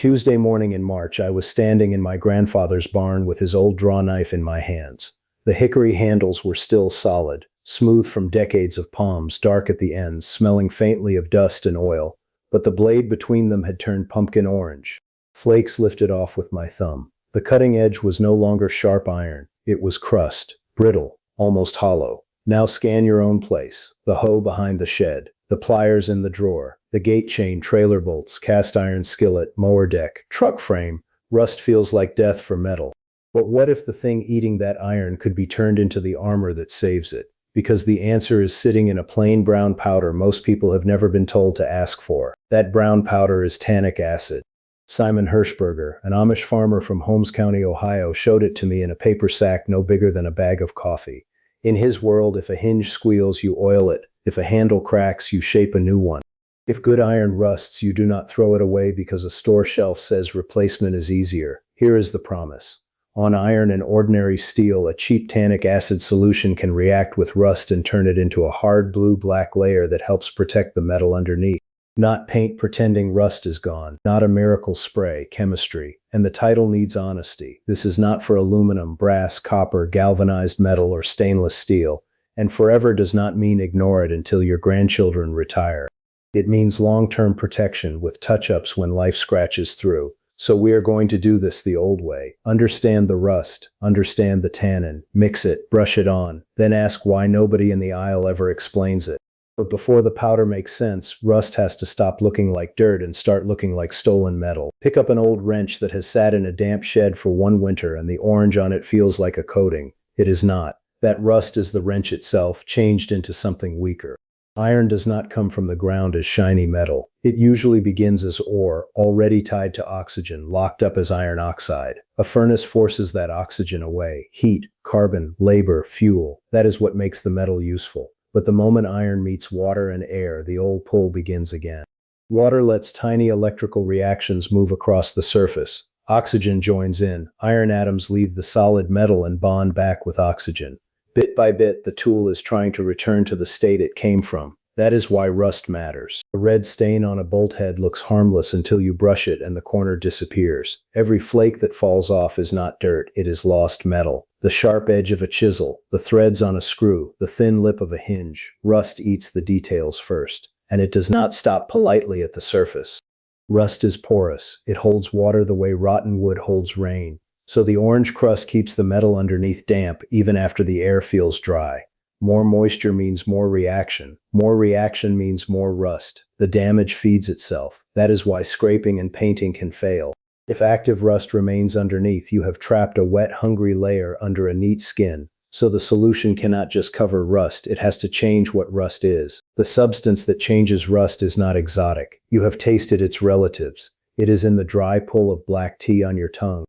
Tuesday morning in March, I was standing in my grandfather's barn with his old draw knife in my hands. The hickory handles were still solid, smooth from decades of palms, dark at the ends, smelling faintly of dust and oil, but the blade between them had turned pumpkin orange. Flakes lifted off with my thumb. The cutting edge was no longer sharp iron. It was crust, brittle, almost hollow. Now scan your own place. The hoe behind the shed, the pliers in the drawer, the gate chain, trailer bolts, cast iron skillet, mower deck, truck frame. Rust feels like death for metal. But what if the thing eating that iron could be turned into the armor that saves it? Because the answer is sitting in a plain brown powder most people have never been told to ask for. That brown powder is tannic acid. Simon Hershberger, an Amish farmer from Holmes County, Ohio, showed it to me in a paper sack no bigger than a bag of coffee. In his world, if a hinge squeals, you oil it. If a handle cracks, you shape a new one. If good iron rusts, you do not throw it away because a store shelf says replacement is easier. Here is the promise. On iron and ordinary steel, a cheap tannic acid solution can react with rust and turn it into a hard blue-black layer that helps protect the metal underneath. Not paint pretending rust is gone, not a miracle spray, chemistry. And the title needs honesty. This is not for aluminum, brass, copper, galvanized metal, or stainless steel. And forever does not mean ignore it until your grandchildren retire. It means long-term protection with touch-ups when life scratches through. So we are going to do this the old way. Understand the rust, understand the tannin, mix it, brush it on, then ask why nobody in the aisle ever explains it. But before the powder makes sense, rust has to stop looking like dirt and start looking like stolen metal. Pick up an old wrench that has sat in a damp shed for one winter and the orange on it feels like a coating. It is not. That rust is the wrench itself, changed into something weaker. Iron does not come from the ground as shiny metal. It usually begins as ore, already tied to oxygen, locked up as iron oxide. A furnace forces that oxygen away. Heat, carbon, labor, fuel. That is what makes the metal useful. But the moment iron meets water and air, the old pull begins again. Water lets tiny electrical reactions move across the surface. Oxygen joins in. Iron atoms leave the solid metal and bond back with oxygen. Bit by bit, the tool is trying to return to the state it came from. That is why rust matters. A red stain on a bolt head looks harmless until you brush it and the corner disappears. Every flake that falls off is not dirt, it is lost metal. The sharp edge of a chisel, the threads on a screw, the thin lip of a hinge. Rust eats the details first, and it does not stop politely at the surface. Rust is porous. It holds water the way rotten wood holds rain. So the orange crust keeps the metal underneath damp even after the air feels dry. More moisture means more reaction. More reaction means more rust. The damage feeds itself. That is why scraping and painting can fail. If active rust remains underneath, you have trapped a wet, hungry layer under a neat skin. So the solution cannot just cover rust, it has to change what rust is. The substance that changes rust is not exotic. You have tasted its relatives. It is in the dry pull of black tea on your tongue.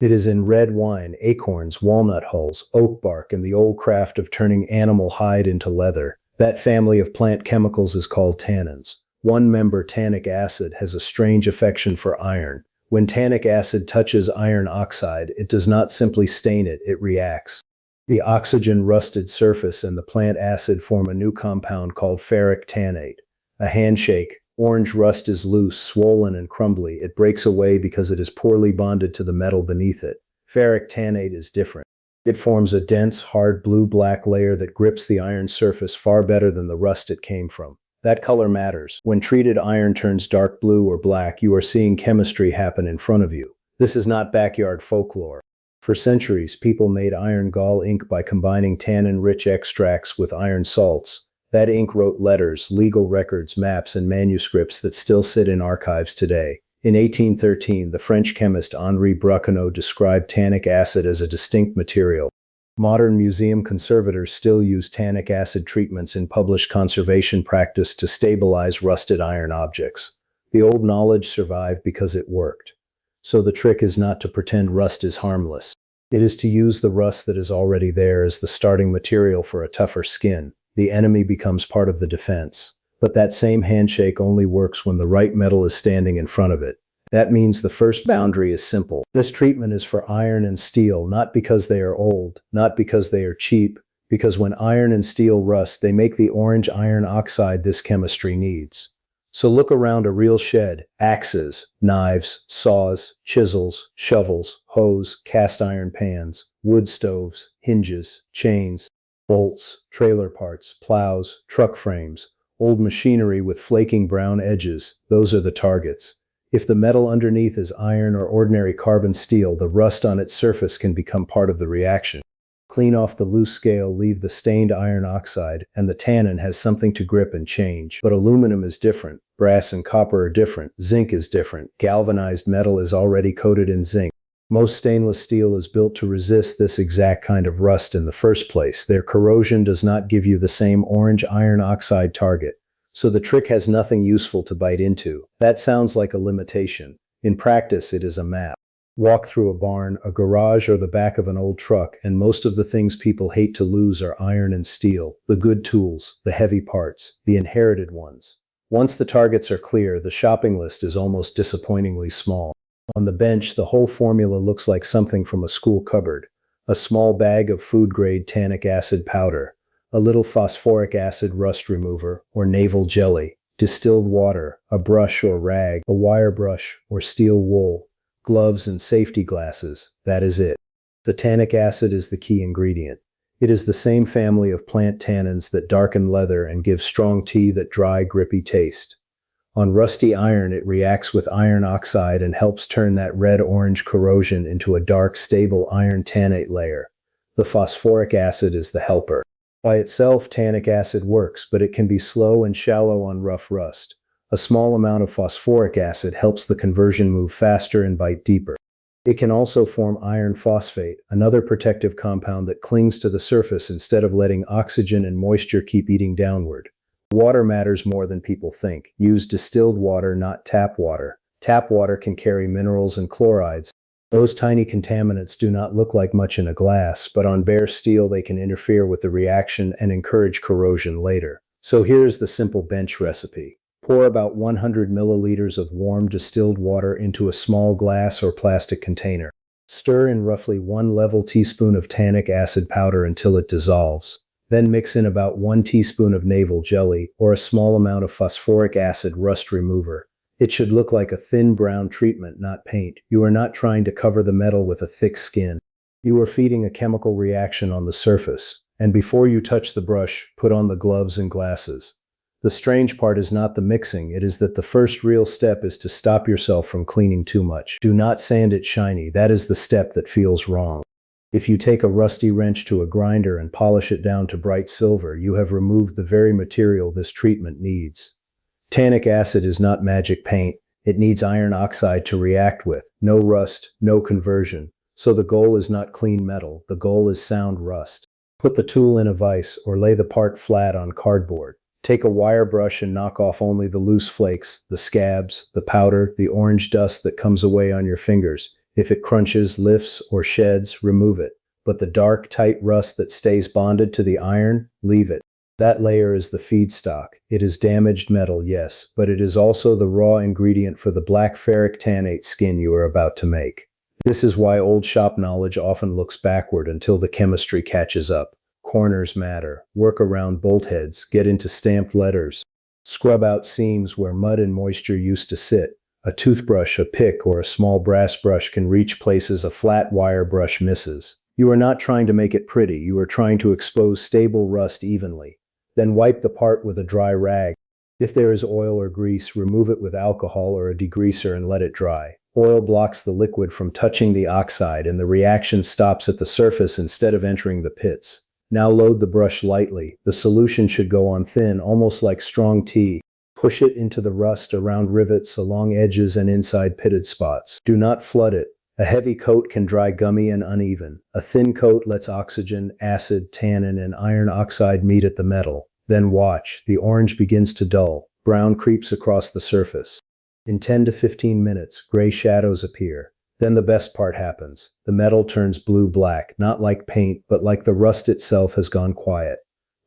It is in red wine, acorns, walnut hulls, oak bark, and the old craft of turning animal hide into leather. That family of plant chemicals is called tannins. One member, tannic acid, has a strange affection for iron. When tannic acid touches iron oxide, it does not simply stain it, it reacts. The oxygen-rusted surface and the plant acid form a new compound called ferric tannate. A handshake. Orange rust is loose, swollen, and crumbly. It breaks away because it is poorly bonded to the metal beneath it. Ferric tannate is different. It forms a dense, hard blue-black layer that grips the iron surface far better than the rust it came from. That color matters. When treated iron turns dark blue or black, you are seeing chemistry happen in front of you. This is not backyard folklore. For centuries, people made iron gall ink by combining tannin-rich extracts with iron salts. That ink wrote letters, legal records, maps, and manuscripts that still sit in archives today. In 1813, the French chemist Henri Braconnot described tannic acid as a distinct material. Modern museum conservators still use tannic acid treatments in published conservation practice to stabilize rusted iron objects. The old knowledge survived because it worked. So the trick is not to pretend rust is harmless. It is to use the rust that is already there as the starting material for a tougher skin. The enemy becomes part of the defense. But that same handshake only works when the right metal is standing in front of it. That means the first boundary is simple. This treatment is for iron and steel, not because they are old, not because they are cheap, because when iron and steel rust, they make the orange iron oxide this chemistry needs. So look around a real shed: axes, knives, saws, chisels, shovels, hoes, cast iron pans, wood stoves, hinges, chains, bolts, trailer parts, plows, truck frames, old machinery with flaking brown edges. Those are the targets. If the metal underneath is iron or ordinary carbon steel, the rust on its surface can become part of the reaction. Clean off the loose scale, leave the stained iron oxide, and the tannin has something to grip and change. But aluminum is different. Brass and copper are different. Zinc is different. Galvanized metal is already coated in zinc. Most stainless steel is built to resist this exact kind of rust in the first place. Their corrosion does not give you the same orange iron oxide target. So the trick has nothing useful to bite into. That sounds like a limitation. In practice, it is a map. Walk through a barn, a garage, or the back of an old truck, and most of the things people hate to lose are iron and steel, the good tools, the heavy parts, the inherited ones. Once the targets are clear, the shopping list is almost disappointingly small. On the bench, the whole formula looks like something from a school cupboard. A small bag of food-grade tannic acid powder, a little phosphoric acid rust remover, or navel jelly, distilled water, a brush or rag, a wire brush, or steel wool, gloves and safety glasses. That is it. The tannic acid is the key ingredient. It is the same family of plant tannins that darken leather and give strong tea that dry, grippy taste. On rusty iron, it reacts with iron oxide and helps turn that red-orange corrosion into a dark, stable iron tannate layer. The phosphoric acid is the helper. By itself, tannic acid works, but it can be slow and shallow on rough rust. A small amount of phosphoric acid helps the conversion move faster and bite deeper. It can also form iron phosphate, another protective compound that clings to the surface instead of letting oxygen and moisture keep eating downward. Water matters more than people think. Use distilled water, not tap water. Tap water can carry minerals and chlorides. Those tiny contaminants do not look like much in a glass, but on bare steel they can interfere with the reaction and encourage corrosion later. So here's the simple bench recipe. Pour about 100 milliliters of warm distilled water into a small glass or plastic container. Stir in roughly 1 level teaspoon of tannic acid powder until it dissolves. Then mix in about 1 teaspoon of navel jelly or a small amount of phosphoric acid rust remover. It should look like a thin brown treatment, not paint. You are not trying to cover the metal with a thick skin. You are feeding a chemical reaction on the surface. And before you touch the brush, put on the gloves and glasses. The strange part is not the mixing, it is that the first real step is to stop yourself from cleaning too much. Do not sand it shiny, that is the step that feels wrong. If you take a rusty wrench to a grinder and polish it down to bright silver, you have removed the very material this treatment needs. Tannic acid is not magic paint, it needs iron oxide to react with. No rust, no conversion. So the goal is not clean metal, the goal is sound rust. Put the tool in a vise or lay the part flat on cardboard. Take a wire brush and knock off only the loose flakes, the scabs, the powder, the orange dust that comes away on your fingers. If it crunches, lifts, or sheds, remove it. But the dark, tight rust that stays bonded to the iron, leave it. That layer is the feedstock. It is damaged metal, yes, but it is also the raw ingredient for the black ferric tannate skin you are about to make. This is why old shop knowledge often looks backward until the chemistry catches up. Corners matter. Work around bolt heads. Get into stamped letters. Scrub out seams where mud and moisture used to sit. A toothbrush, a pick, or a small brass brush can reach places a flat wire brush misses. You are not trying to make it pretty. You are trying to expose stable rust evenly. Then wipe the part with a dry rag. If there is oil or grease, remove it with alcohol or a degreaser and let it dry. Oil blocks the liquid from touching the oxide and the reaction stops at the surface instead of entering the pits. Now load the brush lightly. The solution should go on thin, almost like strong tea. Push it into the rust around rivets, along edges, and inside pitted spots. Do not flood it. A heavy coat can dry gummy and uneven. A thin coat lets oxygen, acid, tannin, and iron oxide meet at the metal. Then watch. The orange begins to dull. Brown creeps across the surface. In 10 to 15 minutes, gray shadows appear. Then the best part happens. The metal turns blue-black, not like paint, but like the rust itself has gone quiet.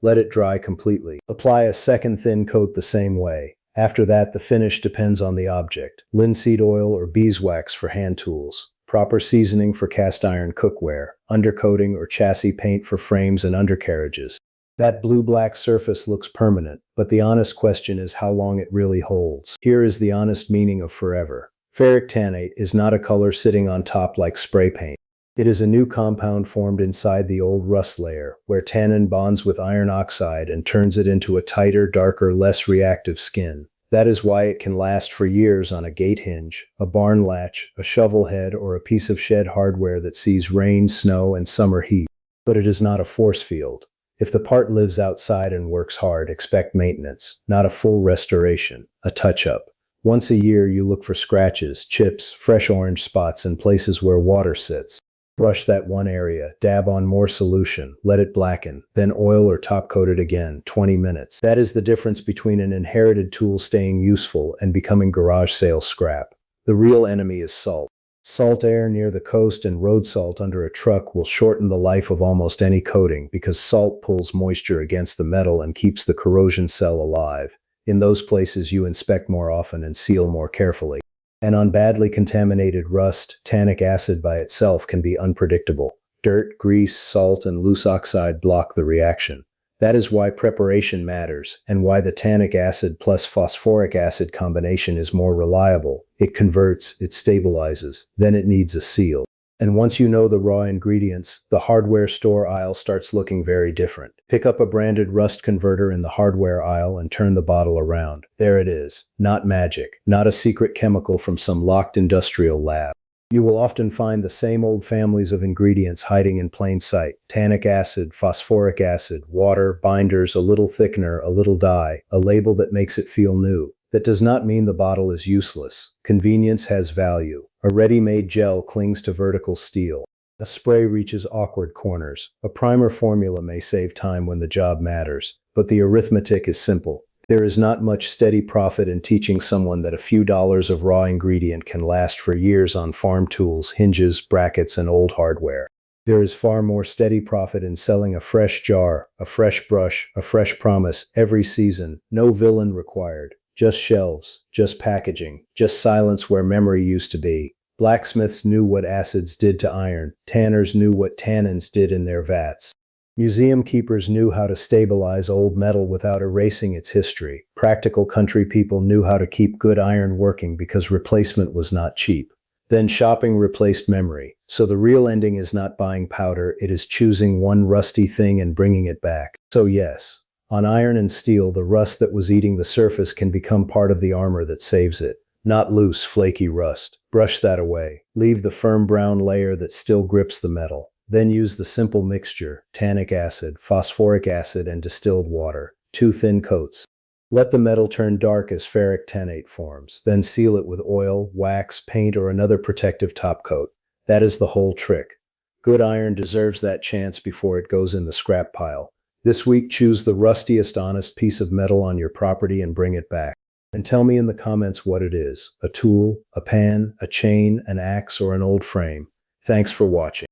Let it dry completely. Apply a second thin coat the same way. After that, the finish depends on the object. Linseed oil or beeswax for hand tools. Proper seasoning for cast iron cookware. Undercoating or chassis paint for frames and undercarriages. That blue-black surface looks permanent, but the honest question is how long it really holds. Here is the honest meaning of forever. Ferric tannate is not a color sitting on top like spray paint. It is a new compound formed inside the old rust layer, where tannin bonds with iron oxide and turns it into a tighter, darker, less reactive skin. That is why it can last for years on a gate hinge, a barn latch, a shovel head, or a piece of shed hardware that sees rain, snow, and summer heat. But it is not a force field. If the part lives outside and works hard, expect maintenance, not a full restoration, a touch-up. Once a year, you look for scratches, chips, fresh orange spots, and places where water sits. Brush that one area, dab on more solution, let it blacken, then oil or top coat it again, 20 minutes. That is the difference between an inherited tool staying useful and becoming garage sale scrap. The real enemy is salt. Salt air near the coast and road salt under a truck will shorten the life of almost any coating because salt pulls moisture against the metal and keeps the corrosion cell alive. In those places you inspect more often and seal more carefully. And on badly contaminated rust, tannic acid by itself can be unpredictable. Dirt, grease, salt, and loose oxide block the reaction. That is why preparation matters, and why the tannic acid plus phosphoric acid combination is more reliable. It converts, it stabilizes, then it needs a seal. And once you know the raw ingredients, the hardware store aisle starts looking very different. Pick up a branded rust converter in the hardware aisle and turn the bottle around. There it is. Not magic. Not a secret chemical from some locked industrial lab. You will often find the same old families of ingredients hiding in plain sight. Tannic acid, phosphoric acid, water, binders, a little thickener, a little dye, a label that makes it feel new. That does not mean the bottle is useless. Convenience has value. A ready-made gel clings to vertical steel. A spray reaches awkward corners. A primer formula may save time when the job matters, but the arithmetic is simple. There is not much steady profit in teaching someone that a few dollars of raw ingredient can last for years on farm tools, hinges, brackets, and old hardware. There is far more steady profit in selling a fresh jar, a fresh brush, a fresh promise every season. No villain required. Just shelves, just packaging, just silence where memory used to be. Blacksmiths knew what acids did to iron. Tanners knew what tannins did in their vats. Museum keepers knew how to stabilize old metal without erasing its history. Practical country people knew how to keep good iron working because replacement was not cheap. Then shopping replaced memory. So the real ending is not buying powder, it is choosing one rusty thing and bringing it back. So yes, on iron and steel, the rust that was eating the surface can become part of the armor that saves it. Not loose, flaky rust. Brush that away. Leave the firm brown layer that still grips the metal. Then use the simple mixture, tannic acid, phosphoric acid, and distilled water. 2 thin coats. Let the metal turn dark as ferric tannate forms. Then seal it with oil, wax, paint, or another protective top coat. That is the whole trick. Good iron deserves that chance before it goes in the scrap pile. This week, choose the rustiest, honest piece of metal on your property and bring it back. And tell me in the comments what it is. A tool, a pan, a chain, an axe, or an old frame. Thanks for watching.